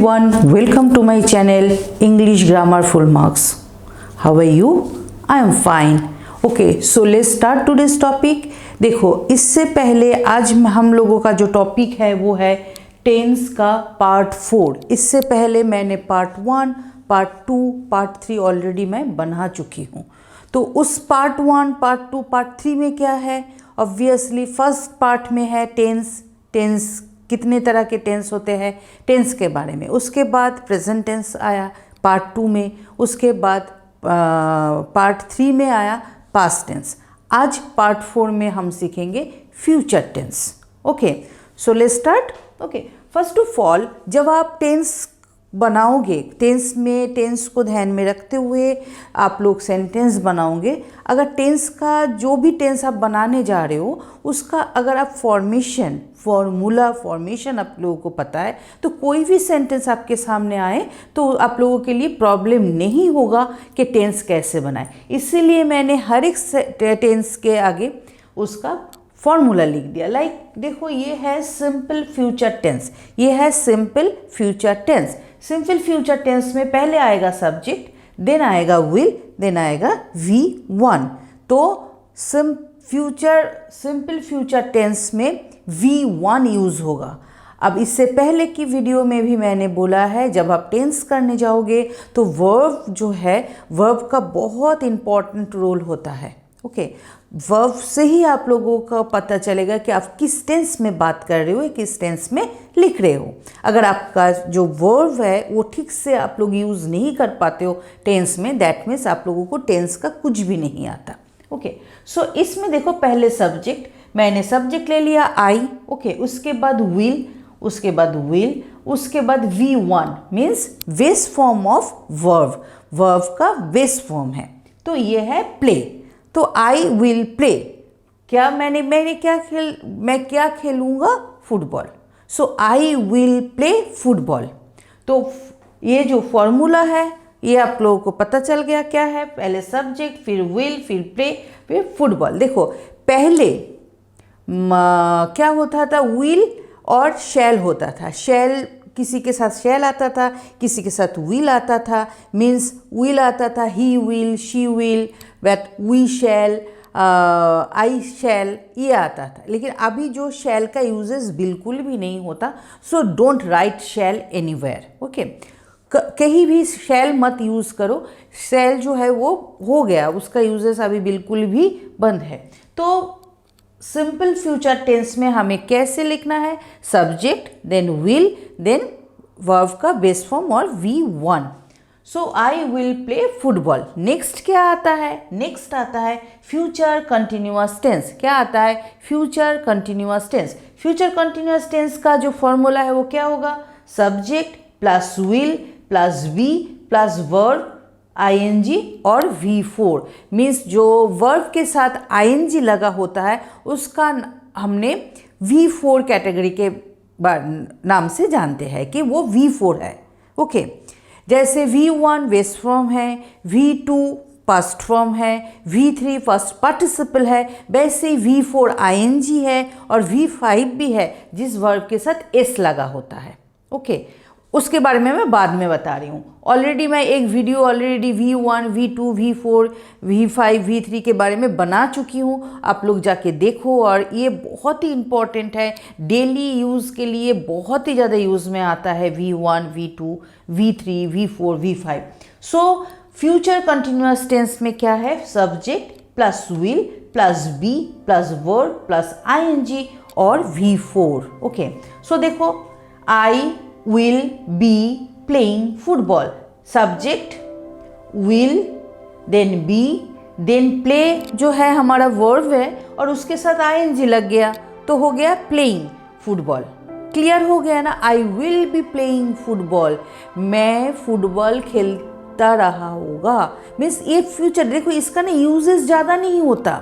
everyone, welcome to my channel English Grammar Full Marks. How are you? I am fine. Okay, so let's start today's topic. देखो, इससे पहले आज हम लोगों का जो टॉपिक है वो है टेंस का पार्ट 4. इससे पहले मैंने पार्ट 1, पार्ट 2, पार्ट 3 ऑलरेडी मैं बना चुकी हूँ. तो उस पार्ट 1, पार्ट 2, पार्ट 3 में क्या है? ऑब्वियसली फर्स्ट पार्ट में है टेंस कितने तरह के टेंस होते हैं, टेंस के बारे में. उसके बाद प्रेजेंट टेंस आया पार्ट 2 में. उसके बाद पार्ट 3 में आया पास्ट टेंस. आज पार्ट 4 में हम सीखेंगे future tense. Okay, so let's start. Okay, first of all जब आप टेंस बनाओगे, टेंस में टेंस को ध्यान में रखते हुए आप लोग सेंटेंस बनाओगे. अगर टेंस का जो भी टेंस आप बनाने जा रहे हो उसका अगर आप फॉर्मूला फॉर्मेशन आप लोगों को पता है तो कोई भी सेंटेंस आपके सामने आए तो आप लोगों के लिए प्रॉब्लम नहीं होगा कि टेंस कैसे बनाए. इसीलिए मैंने हर एक टेंस के आगे उसका फॉर्मूला लिख दिया. लाइक देखो, ये है सिंपल फ्यूचर टेंस, ये है simple future tense. Simple future tense में पहले आएगा सब्जेक्ट, देन आएगा विल, देन आएगा V1. तो सिंपल फ्यूचर टेंस में V1 यूज़ होगा. अब इससे पहले की वीडियो में भी मैंने बोला है जब आप टेंस करने जाओगे तो वर्ब जो है, वर्ब का बहुत इम्पॉर्टेंट रोल होता है. ओके, वर्ब से ही आप लोगों का पता चलेगा कि आप किस टेंस में बात कर रहे हो, किस टेंस में लिख रहे हो. अगर आपका जो वर्ब है वो ठीक से आप लोग यूज़ नहीं कर पाते हो टेंस में, दैट मीन्स आप लोगों को टेंस का कुछ भी नहीं आता. ओके, सो इसमें देखो, पहले सब्जेक्ट, मैंने सब्जेक्ट ले लिया आई. ओके, उसके बाद विल, उसके बाद विल, उसके बाद V1 means base form of verb, verb का बेस फॉर्म है. तो ये है प्ले. तो आई विल प्ले, क्या मैं क्या खेलूँगा? Football. So I will play football. तो ये जो फॉर्मूला है ये आप लोगों को पता चल गया क्या है. पहले सब्जेक्ट, फिर विल, फिर प्ले, फिर फुटबॉल. देखो, पहले क्या होता था, विल और शैल होता था. शैल, किसी के साथ शैल आता था, किसी के साथ विल आता था. मीन्स विल आता था he will, she will, that we shall, I shall, ये आता था. लेकिन अभी जो शैल का यूजेस बिल्कुल भी नहीं होता. So don't write shall anywhere. Okay, कहीं भी शैल मत यूज़ करो. शैल जो है वो हो गया, उसका यूजेस अभी बिल्कुल भी बंद है. तो सिंपल फ्यूचर टेंस में हमें कैसे लिखना है? Subject, then will, then verb का बेस फॉर्म और V1. So I will play football. Next क्या आता है? नेक्स्ट आता है फ्यूचर कंटिन्यूअस टेंस. क्या आता है? Future continuous tense. Future continuous tense का जो फॉर्मूला है वो क्या होगा? Subject plus will plus V plus verb ING और V4. मीन्स जो वर्ब के साथ ING लगा होता है उसका हमने V4 कैटेगरी के नाम से जानते हैं कि वो V4 है. ओके, जैसे V1 बेस फॉर्म है, V2 पास्ट फॉर्म है, V3 फर्स्ट पार्टिसिपल है, वैसे V4 ING है और V5 भी है जिस वर्ब के साथ S लगा होता है. ओके, उसके बारे में मैं बाद में बता रही हूँ. ऑलरेडी मैं एक video V1, V2, V4, V5, V3 के बारे में बना चुकी हूँ. आप लोग जाके देखो. और ये बहुत ही इम्पॉर्टेंट है, डेली यूज़ के लिए बहुत ही ज़्यादा यूज़ में आता है. V1, V2, V3, V4, V5. So future continuous tense में क्या है? Subject plus will plus be plus verb plus ING और V4. ओके, सो देखो, आई will be playing football. Subject will, then be, then play जो है हमारा verb है और उसके साथ ING लग गया तो हो गया playing football. क्लियर हो गया ना? I will be playing football. मैं फुटबॉल खेलता रहा होगा. मीन्स ये फ्यूचर, देखो इसका ना यूजेस ज़्यादा नहीं होता.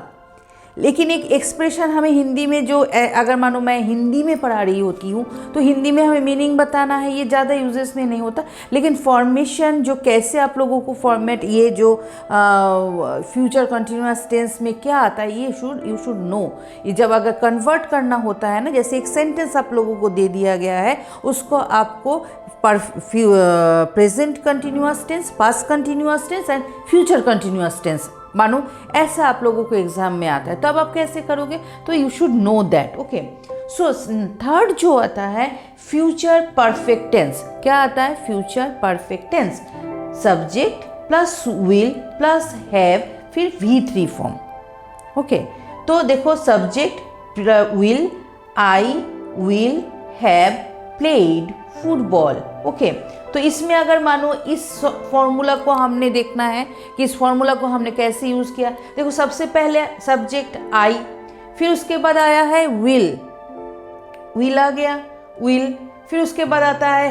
लेकिन एक एक्सप्रेशन हमें हिंदी में जो अगर मानो मैं हिंदी में पढ़ा रही होती हूँ तो हिंदी में हमें मीनिंग बताना है, ये ज़्यादा यूजेस में नहीं होता। लेकिन फॉर्मेशन जो कैसे आप लोगों को फॉर्मेट, ये जो फ्यूचर कंटिन्यूअस टेंस में क्या आता है, ये यू शुड नो। ये जब अगर कन्वर्ट करना होता है ना, जैसे एक सेंटेंस आप लोगों को दे दिया गया है, उसको आपको present continuous tense, past continuous tense and future continuous tense मानो, ऐसा आप लोगों को एग्जाम में आता है। तब आप कैसे करोगे, तो you should know that. Okay, so third जो आता है फ्यूचर परफेक्ट टेंस। क्या आता है future perfect tense? Subject plus will plus have, फिर V3 फॉर्म। ओके, तो देखो subject will, I will have played football. Okay, तो इसमें अगर मानो इस फॉर्मूला को हमने देखना है कि इस फॉर्मूला को हमने कैसे यूज़ किया। देखो सबसे पहले सब्जेक्ट आई, फिर उसके बाद आया है विल आ गया विल, फिर उसके बाद आता है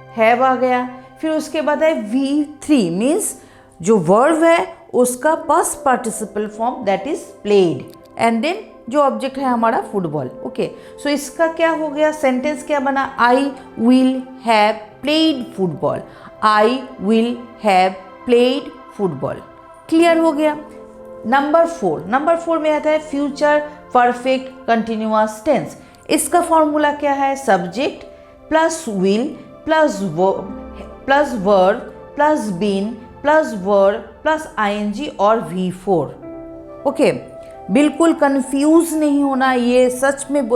हैव आ गया, फिर उसके बाद है V3 मीन्स जो वर्ब है उसका past participle form that is played, and then जो ऑब्जेक्ट है हमारा फुटबॉल। ओके, सो इसका क्या हो गया, सेंटेंस क्या बना, I will have played football, I will have played football. Clear हो गया। नंबर 4 में आता है फ्यूचर परफेक्ट कंटिन्यूअस टेंस। इसका फॉर्मूला क्या है, subject plus will plus verb plus been plus verb plus ING और V4। ओके, बिल्कुल कंफ्यूज नहीं होना, ये सच में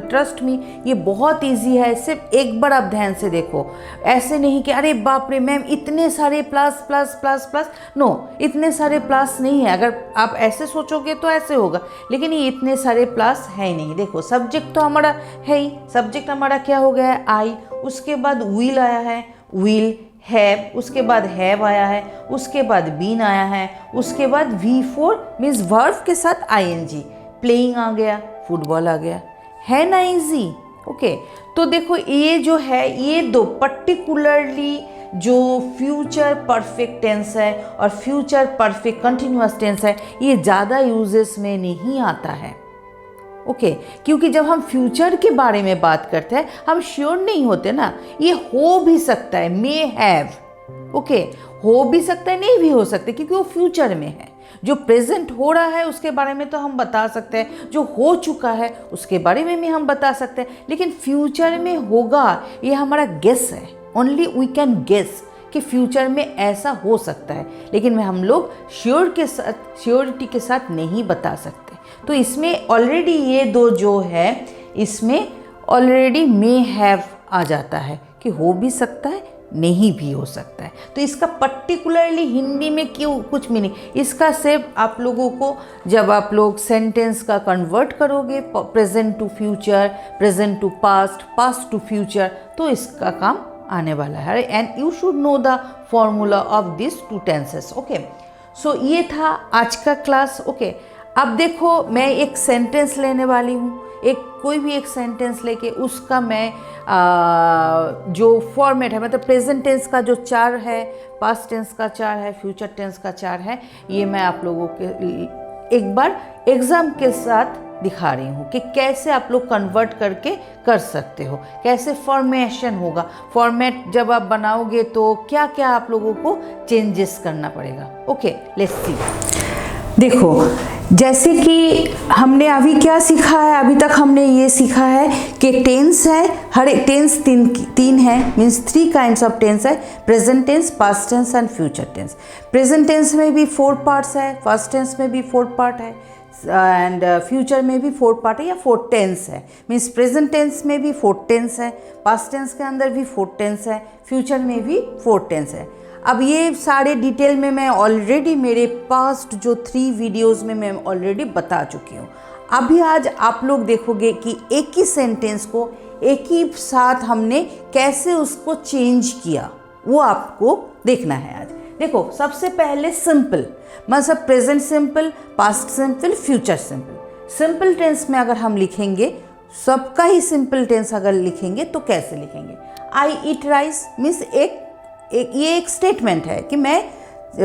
ट्रस्ट मी ये बहुत इजी है। सिर्फ एक बार आप ध्यान से देखो, ऐसे नहीं कि अरे बाप रे मैम इतने सारे plus plus plus plus, no, इतने सारे प्लस नहीं है। अगर आप ऐसे सोचोगे तो ऐसे होगा, लेकिन ये इतने सारे प्लस है ही नहीं। देखो सब्जेक्ट तो हमारा है ही, सब्जेक्ट हमारा क्या हो गया है आई, उसके बाद विल आया है विल हैव, उसके बाद हैव आया है, उसके बाद बीन आया है, उसके बाद V4 मीन्स वर्ब के साथ ING, प्लेइंग आ गया, फुटबॉल आ गया, है ना इजी। ओके, तो देखो ये जो है ये दो पर्टिकुलरली जो फ्यूचर परफेक्ट टेंस है और फ्यूचर परफेक्ट कंटिन्यूअस टेंस है, ये ज़्यादा यूजेस में नहीं आता है। ओके, क्योंकि जब हम फ्यूचर के बारे में बात करते हैं हम श्योर नहीं होते ना, ये हो भी सकता है, मे हैव, ओके, हो भी सकता है नहीं भी हो सकता क्योंकि वो फ्यूचर में है। जो प्रेजेंट हो रहा है उसके बारे में तो हम बता सकते हैं, जो हो चुका है उसके बारे में भी हम बता सकते हैं, लेकिन फ्यूचर में होगा ये हमारा गेस है, ओनली वी कैन गेस कि फ्यूचर में ऐसा हो सकता है, लेकिन हम लोग श्योरिटी के साथ नहीं बता सकते। तो इसमें ऑलरेडी ये दो जो है इसमें ऑलरेडी मे हैव आ जाता है कि हो भी सकता है नहीं भी हो सकता है। तो इसका पर्टिकुलरली हिंदी में क्यों कुछ मीनिंग, इसका सिर्फ आप लोगों को जब आप लोग सेंटेंस का कन्वर्ट करोगे present to future, present to past, past to future, तो इसका काम आने वाला है। And you should know the formula of this two tenses. Okay, so ये था आज का क्लास। ओके, अब देखो मैं एक सेंटेंस लेने वाली हूँ, कोई भी एक सेंटेंस लेके उसका मैं जो फॉर्मेट है, मतलब प्रेजेंट टेंस का जो 4 है, पास्ट टेंस का 4 है, फ्यूचर टेंस का 4 है, ये मैं आप लोगों के एक बार एग्ज़ाम के साथ दिखा रही हूँ कि कैसे आप लोग कन्वर्ट करके कर सकते हो, कैसे फॉर्मेशन होगा, फॉर्मेट जब आप बनाओगे तो क्या क्या आप लोगों को चेंजेस करना पड़ेगा। Okay, let's see. देखो जैसे कि हमने अभी क्या सीखा है, अभी तक हमने ये सीखा है कि टेंस है, हर एक टेंस तीन है, मीन्स 3 काइंड्स ऑफ टेंस है, present tense, past tense and future tense. Present tense में भी 4 पार्ट्स है, पास्ट टेंस में भी 4 पार्ट है एंड फ्यूचर में भी 4 पार्ट है या 4 टेंस है। मीन्स प्रेजेंट टेंस में भी 4 टेंस है, पास्ट टेंस के अंदर भी 4 टेंस है, फ्यूचर में भी 4 टेंस है। अब ये सारे डिटेल में मैं ऑलरेडी मेरे पास्ट जो 3 वीडियोस में मैं ऑलरेडी बता चुकी हूँ। अभी आज आप लोग देखोगे कि एक ही सेंटेंस को एक ही साथ हमने कैसे उसको चेंज किया, वो आपको देखना है आज। देखो सबसे पहले सिंपल, मतलब present simple, past simple, future simple. Simple tense में अगर हम लिखेंगे, सबका ही सिंपल टेंस अगर लिखेंगे तो कैसे लिखेंगे, आई ईट राइस मीन्स ये एक स्टेटमेंट है कि मैं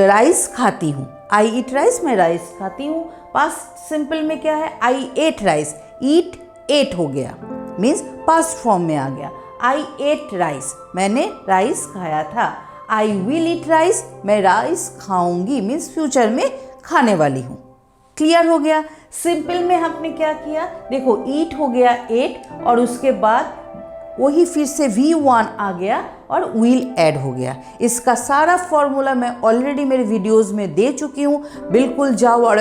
राइस खाती हूँ, आई ईट राइस, मैं राइस खाती हूँ। पास्ट सिंपल में क्या है, आई एट राइस, ईट एट हो गया, मीन्स पास्ट फॉर्म में आ गया। आई एट राइस, मैंने राइस खाया था। आई विल ईट राइस, मैं राइस खाऊंगी, मीन्स फ्यूचर में खाने वाली हूँ। क्लियर हो गया। सिंपल में हमने क्या किया, देखो ईट हो गया एट और उसके बाद वही फिर से V1 आ गया और विल ऐड हो गया। इसका सारा फॉर्मूला मैं ऑलरेडी मेरे वीडियोस में दे चुकी हूँ। बिल्कुल जाओ और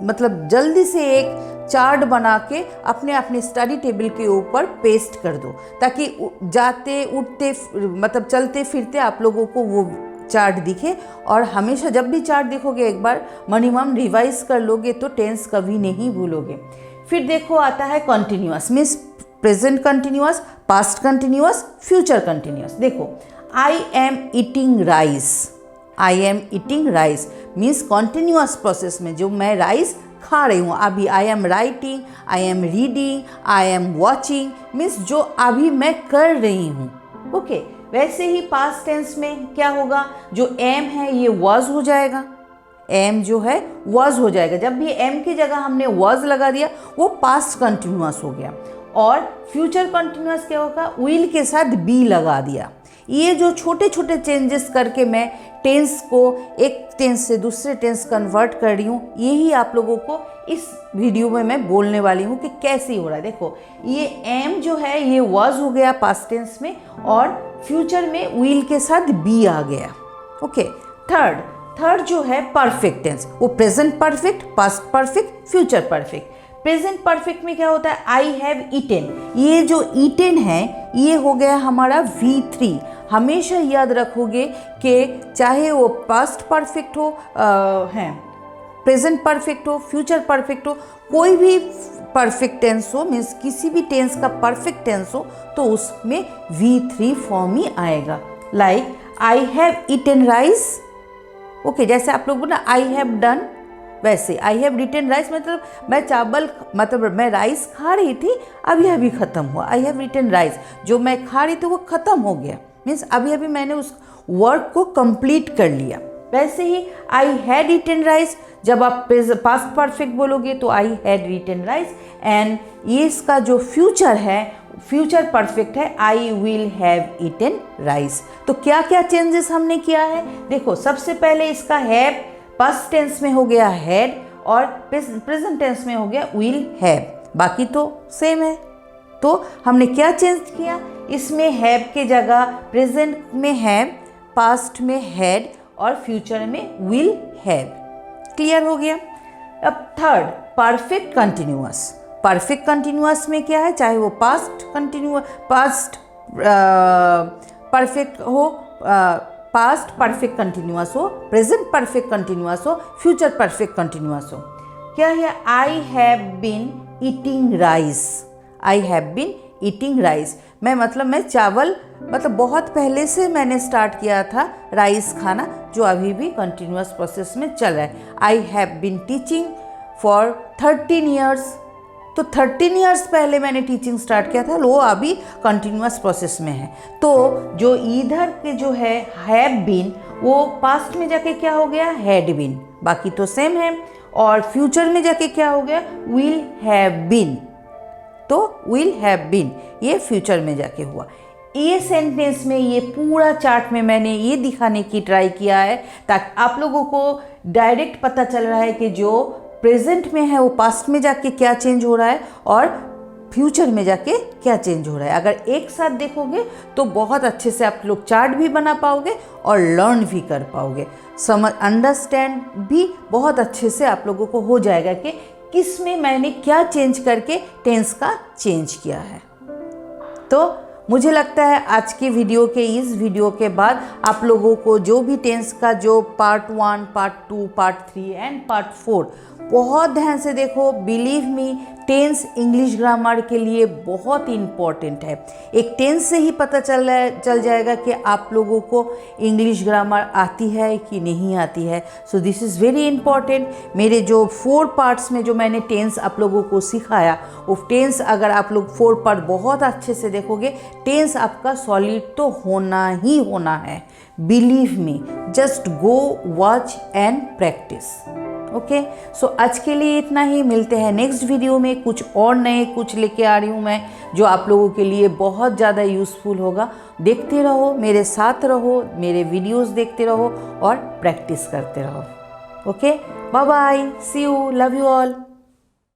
मतलब जल्दी से एक चार्ट बना के अपने अपने स्टडी टेबल के ऊपर पेस्ट कर दो, ताकि जाते उठते मतलब चलते फिरते आप लोगों को वो चार्ट दिखे। और हमेशा जब भी चार्ट देखोगे एक बार मिनिमम रिवाइज कर लोगे तो टेंस कभी नहीं भूलोगे। फिर देखो आता है continuous, means present continuous, past continuous, future continuous. देखो I am eating rice, I am eating rice means continuous process में जो मैं राइस खा रही हूँ अभी। I am writing, I am reading, I am watching means जो अभी मैं कर रही हूँ। ओके, वैसे ही पास्ट टेंस में क्या होगा, जो एम है ये वॉज हो जाएगा, एम जो है वॉज हो जाएगा। जब भी एम की जगह हमने वॉज लगा दिया वो पास्ट कंटिन्यूअस हो गया। और फ्यूचर कंटिन्यूअस क्या होगा, विल के साथ बी लगा दिया। ये जो छोटे छोटे चेंजेस करके मैं टेंस को एक टेंस से दूसरे टेंस कन्वर्ट कर रही हूँ, यही आप लोगों को इस वीडियो में मैं बोलने वाली हूँ कि कैसे हो रहा है। देखो ये एम जो है ये वॉज हो गया पास्ट टेंस में और फ्यूचर में विल के साथ बी आ गया। ओके, थर्ड जो है परफेक्ट टेंस, वो present perfect, past perfect, future perfect. Present perfect में क्या होता है, आई हैव ईटेन, ये जो ईटेन है ये हो गया हमारा V3। हमेशा याद रखोगे कि चाहे वो पास्ट परफेक्ट हो है, प्रेजेंट परफेक्ट हो, फ्यूचर परफेक्ट हो, कोई भी परफेक्ट टेंस हो, मीन्स किसी भी टेंस का परफेक्ट टेंस हो तो उसमें V3 फॉर्म ही आएगा। Like I have eaten rice, okay, जैसे आप लोग बोला आई हैव डन, वैसे आई हैव रिटन राइस मतलब मैं चावल मतलब मैं राइस खा रही थी अभी अभी ख़त्म हुआ। आई हैव रिटन राइस, जो मैं खा रही थी वो ख़त्म हो गया, मीन्स अभी अभी मैंने उस वर्क को कंप्लीट कर लिया। वैसे ही आई हैड ईटन राइस, जब आप पास्ट परफेक्ट बोलोगे तो I had eaten rice. And ये इसका जो फ्यूचर है, फ्यूचर परफेक्ट है, I will have eaten rice. तो क्या क्या चेंजेस हमने किया है, देखो सबसे पहले इसका हैव पास्ट टेंस में हो गया हैड और प्रेजेंट टेंस में हो गया विल हैव, बाकी तो सेम है। तो हमने क्या चेंज किया, इसमें हैव के जगह प्रेजेंट में हैव, पास्ट में हैड और फ्यूचर में विल हैव। क्लियर हो गया। अब third perfect continuous, perfect continuous में क्या है, चाहे वो पास्ट परफेक्ट हो, पास्ट परफेक्ट कंटिन्यूअस हो, प्रेजेंट परफेक्ट कंटिन्यूअस हो, फ्यूचर परफेक्ट कंटिन्यूअस हो। क्या है, I have been eating rice, I have been eating rice, मैं चावल मतलब बहुत पहले से मैंने स्टार्ट किया था राइस खाना, जो अभी भी कंटिन्यूअस प्रोसेस में चल रहा है। I have been teaching for 13 years, तो 13 ईयर्स पहले मैंने टीचिंग स्टार्ट किया था, वो अभी कंटिन्यूअस प्रोसेस में है। तो जो इधर के जो है हैव बीन, वो पास्ट में जाके क्या हो गया, हैड बीन, बाकी तो सेम है। और फ्यूचर में जाके क्या हो गया, विल हैव बीन, तो विल हैव बीन ये फ्यूचर में जाके हुआ। ये सेंटेंस में ये पूरा चार्ट में मैंने ये दिखाने की ट्राई किया है ताकि आप लोगों को डायरेक्ट पता चल रहा है कि जो प्रेजेंट में है वो पास्ट में जाके क्या चेंज हो रहा है और फ्यूचर में जाके क्या चेंज हो रहा है। अगर एक साथ देखोगे तो बहुत अच्छे से आप लोग चार्ट भी बना पाओगे और लर्न भी कर पाओगे, समझ अंडरस्टैंड भी बहुत अच्छे से आप लोगों को हो जाएगा कि किस में मैंने क्या चेंज करके टेंस का चेंज किया है। तो मुझे लगता है आज की वीडियो के इस वीडियो के बाद आप लोगों को जो भी टेंस का जो part 1, part 2, part 3 and part 4 बहुत ध्यान से देखो। Believe me, tense English grammar के लिए बहुत इम्पॉर्टेंट है। एक टेंस से ही पता चल जाएगा कि आप लोगों को इंग्लिश ग्रामर आती है कि नहीं आती है। So this is very important. मेरे जो 4 पार्ट्स में जो मैंने टेंस आप लोगों को सिखाया, वो टेंस अगर आप लोग 4 पार्ट बहुत अच्छे से देखोगे, टेंस आपका सॉलिड तो होना ही होना है। Believe me, just go watch and practise. Okay, so आज के लिए इतना ही। मिलते हैं नेक्स्ट वीडियो में, कुछ और नए कुछ लेके आ रही हूँ मैं, जो आप लोगों के लिए बहुत ज़्यादा यूज़फुल होगा। देखते रहो, मेरे साथ रहो, मेरे वीडियोस देखते रहो और प्रैक्टिस करते रहो। Okay, bye bye, see you, love you all.